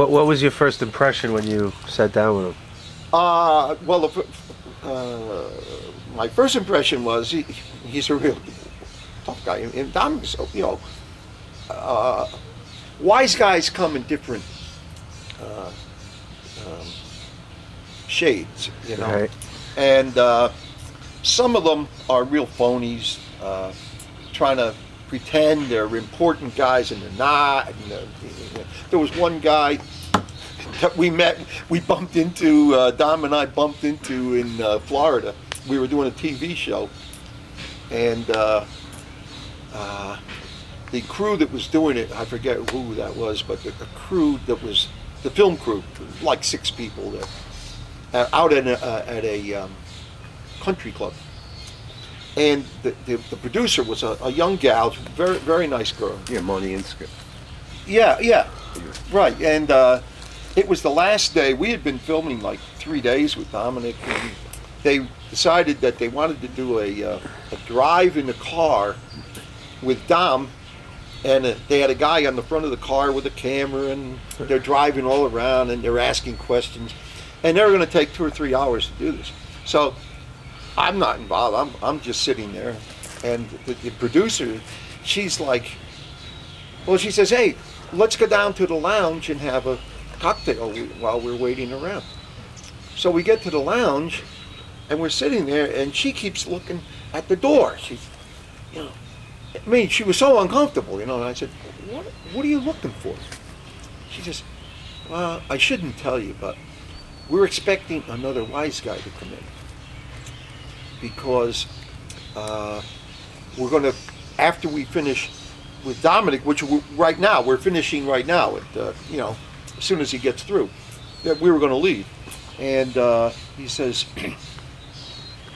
What was your first impression when you sat down with him? Well, my first impression was he's a real tough guy. And Dominic's, wise guys come in different shades, Right. And some of them are real phonies, trying to pretend they're important guys and they're not. And, there was one guy that we bumped into, Dom and I bumped into in Florida. We were doing a TV show, and the crew that was doing it, I forget who that was, but the crew that was, the film crew, like 6 people there, out at a country club. And the producer was a young gal, very, very nice girl. Yeah, Moni Inska. Yeah, right. And it was the last day. We had been filming like 3 days with Dominic, and they decided that they wanted to do a drive in the car with Dom, and they had a guy on the front of the car with a camera, and they're driving all around, and they're asking questions, and they were going to take 2 or 3 hours to do this. So I'm not involved. I'm just sitting there, and the producer, she's like, well, she says, hey, let's go down to the lounge and have a cocktail while we're waiting around. So we get to the lounge, and we're sitting there, and she keeps looking at the door. She's, I mean, she was so uncomfortable, and I said, what are you looking for? She says, well, I shouldn't tell you, but we're expecting another wise guy to come in. Because we're going to, after we finish with Dominic, which we're finishing right now, as soon as he gets through, that we were going to leave. And he says,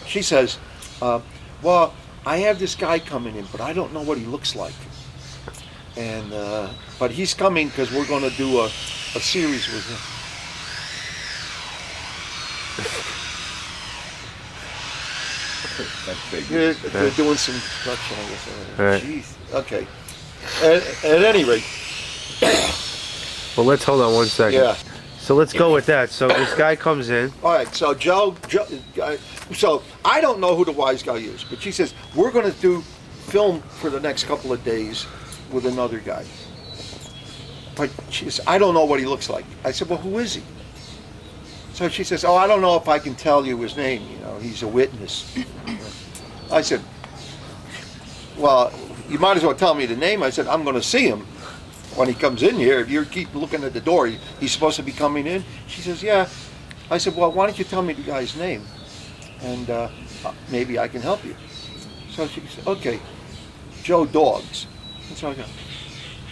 she says, well, I have this guy coming in, but I don't know what he looks like. And but he's coming because we're going to do a series with him. That's big. They're doing some construction, I guess. Right. Jeez. Okay. At any rate. Well, let's hold on one second. Yeah. So let's go with that. So this guy comes in. All right. So Joe. So I don't know who the wise guy is, but she says we're going to do film for the next couple of days with another guy. But she says, I don't know what he looks like. I said, well, who is he? So she says, oh, I don't know if I can tell you his name. He's a witness. I said, well, you might as well tell me the name. I said, I'm going to see him when he comes in here. If you keep looking at the door, he's supposed to be coming in. She says, yeah. I said, well, why don't you tell me the guy's name? And maybe I can help you. So she said, okay, Joe Dogs. And so I go,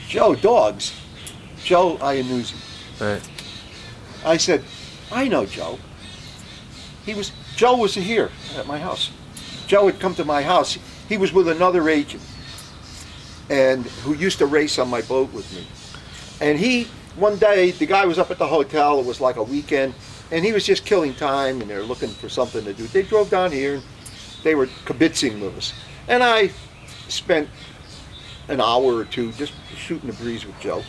Joe Dogs? Joe Iannuzzi. Right. I said, I know Joe. Joe was here at my house. Joe had come to my house. He was with another agent, and who used to race on my boat with me. And one day, the guy was up at the hotel. It was like a weekend, and he was just killing time, and they were looking for something to do. They drove down here, and they were kibitzing with us. And I spent an hour or two just shooting the breeze with Joe.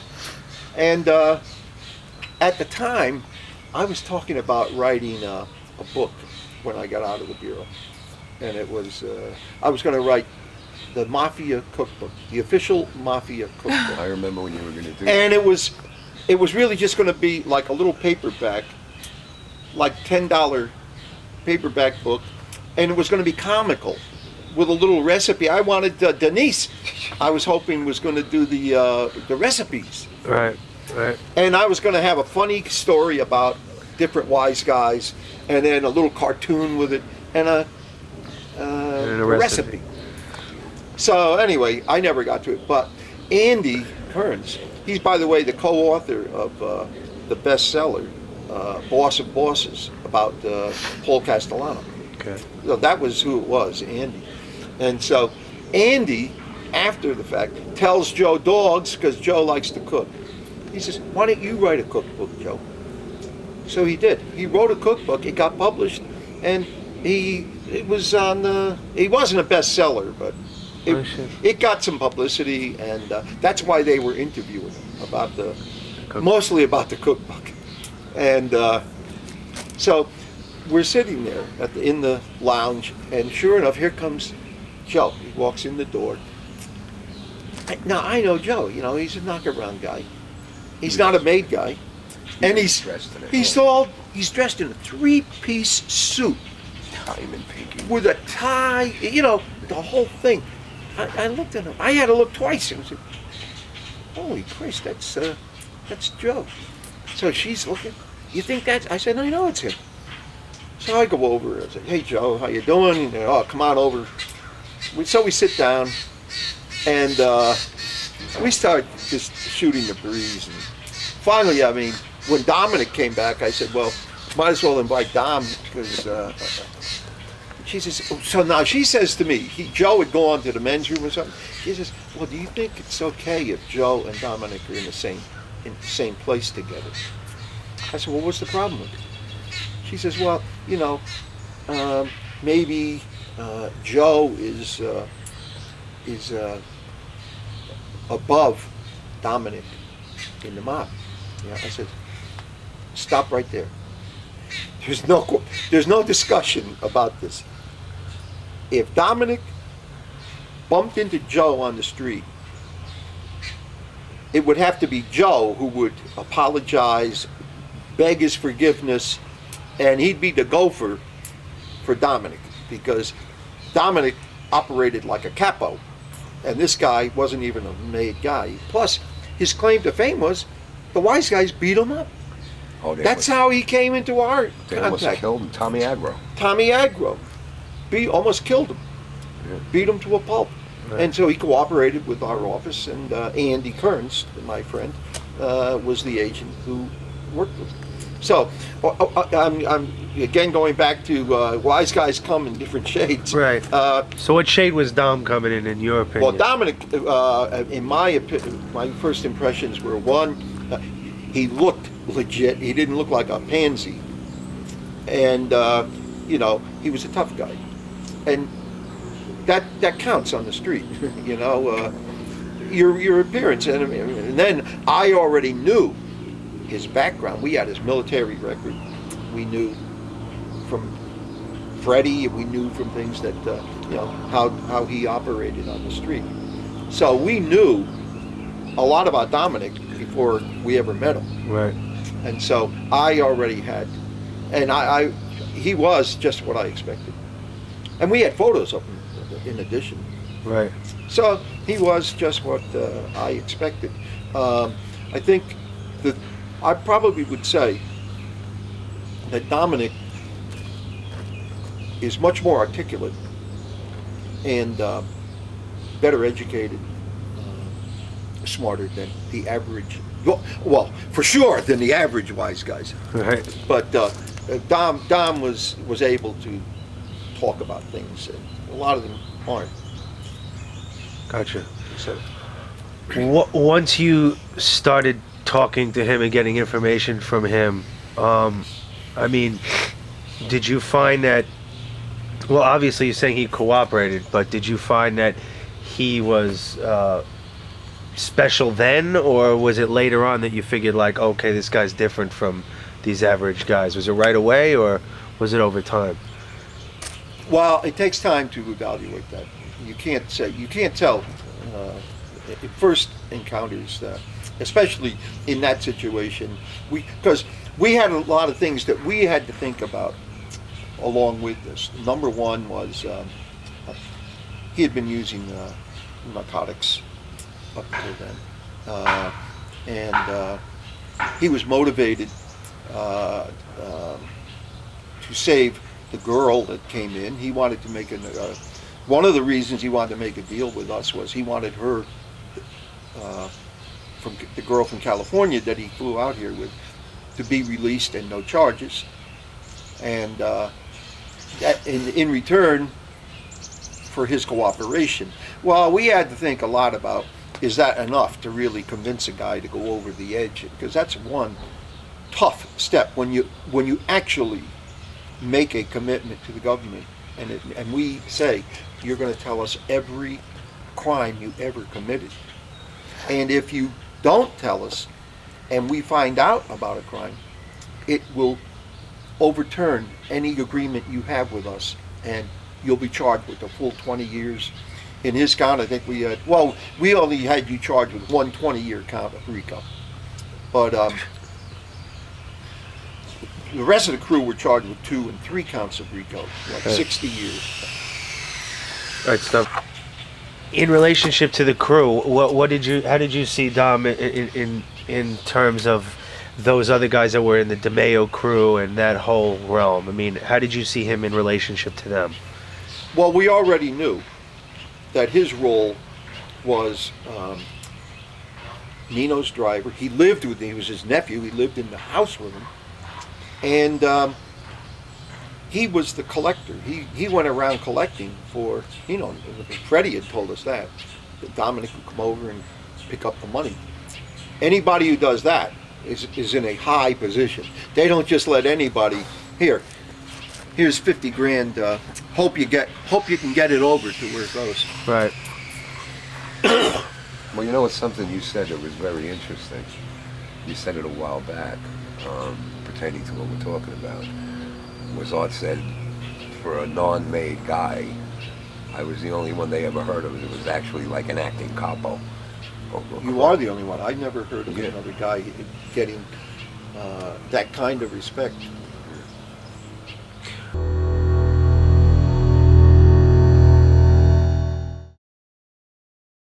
And at the time, I was talking about writing a book when I got out of the Bureau. And it was, I was going to write the Mafia Cookbook, the official Mafia Cookbook. I remember when you were going to do And it was really just going to be like a little paperback, like $10 paperback book. And it was going to be comical with a little recipe. I wanted Denise, I was hoping was going to do the recipes. Right. And I was going to have a funny story about different wise guys, and then a little cartoon with it, and a recipe. So anyway, I never got to it. But Andy Kearns, he's, by the way, the co-author of the bestseller, Boss of Bosses, about Paul Castellano. Okay. So that was who it was, Andy. And so Andy, after the fact, tells Joe Dogs, because Joe likes to cook. He says, why don't you write a cookbook, Joe? So he did. He wrote a cookbook. It got published, and it wasn't a bestseller, but it got some publicity, and that's why they were interviewing him about Mostly about the cookbook. And so we're sitting there in the lounge, and sure enough, here comes Joe. He walks in the door. Now, I know Joe. You know, he's a knock-around guy. He's not a maid guy. And he's dressed in a three-piece suit. Diamond pinky. With a tie, you know, the whole thing. I looked at him. I had to look twice. And I said, holy Christ, that's Joe. So she's looking. You think that's... I said, I know it's him. So I go over. I said, hey, Joe, how you doing? And, oh, come on over. So we sit down, and we start just shooting the breeze. And finally, I mean, when Dominic came back, I said, well, might as well invite Dom, because she says, so now she says to me, Joe had gone to the men's room or something. She says, well, do you think it's okay if Joe and Dominic are in the same place together? I said, well, what's the problem with it? She says, well, you know, maybe Joe is above Dominic in the mob. Yeah, I said, stop right there. There's no discussion about this. If Dominic bumped into Joe on the street, it would have to be Joe who would apologize, beg his forgiveness, and he'd be the gopher for Dominic, because Dominic operated like a capo, and this guy wasn't even a made guy. Plus, his claim to fame was the wise guys beat him up. Oh, that's how he came into our They contact. almost killed Tommy Aggro. Tommy Aggro almost killed him, beat him to a pulp. Right. And so he cooperated with our office, and Andy Kearns, my friend, was the agent who worked with him. So I'm again going back to wise guys come in different shades. Right. So what shade was Dom coming in your opinion? Well, Dominic, in my first impressions were, one, he looked legit. He didn't look like a pansy. And, you know, he was a tough guy. And that counts on the street, you know, your appearance. And then I already knew his background. We had his military record. We knew from Freddie, we knew from things that, you know, how he operated on the street. So we knew a lot about Dominic before we ever met him. Right. And so I already had, and he was just what I expected. And we had photos of him in addition. Right. So he was just what I expected. I think that I probably would say that Dominic is much more articulate and better educated, smarter than the average. Well, for sure than the average wise guys. Right. But Dom was able to talk about things, and a lot of them aren't. Gotcha. So Once you started talking to him and getting information from him, I mean, did you find that, well, obviously you're saying he cooperated, but did you find that he was special then, or was it later on that you figured, like, okay, this guy's different from these average guys? Was it right away, or was it over time? well, it takes time to evaluate that. You can't tell in first encounters, especially in that situation, because we had a lot of things that we had to think about along with this. Number one was he had been using narcotics up until then, and he was motivated to save the girl that came in. He wanted to make one of the reasons he wanted to make a deal with us was he wanted her, from the girl from California that he flew out here with, to be released and no charges, and that in return for his cooperation. Well, we had to think a lot about, is that enough to really convince a guy to go over the edge? Because that's one tough step when you actually make a commitment to the government, and we say, you're going to tell us every crime you ever committed, and if you don't tell us, and we find out about a crime, it will overturn any agreement you have with us, and you'll be charged with the full 20 years. In his count, I think we had, well, we only had you charged with one 20-year count of RICO. But the rest of the crew were charged with 2 and 3 counts of RICO, like 60 years. All right, stuff. In relationship to the crew, how did you see Dom in terms of those other guys that were in the DeMeo crew and that whole realm? I mean, how did you see him in relationship to them? Well, we already knew that his role was Nino's driver. He lived with him. He was his nephew. He lived in the house with him. And he was the collector. He went around collecting for, Freddie had told us that Dominic would come over and pick up the money. Anybody who does that is in a high position. They don't just let anybody, here's 50 grand, hope you can get it over to where it goes. Right. Well, you know, it's something you said that was very interesting. You said it a while back, pertaining to what we're talking about. Was Art said, for a non-made guy, I was the only one they ever heard of. It was actually like an acting capo. You are the only one. I never heard of another guy getting that kind of respect.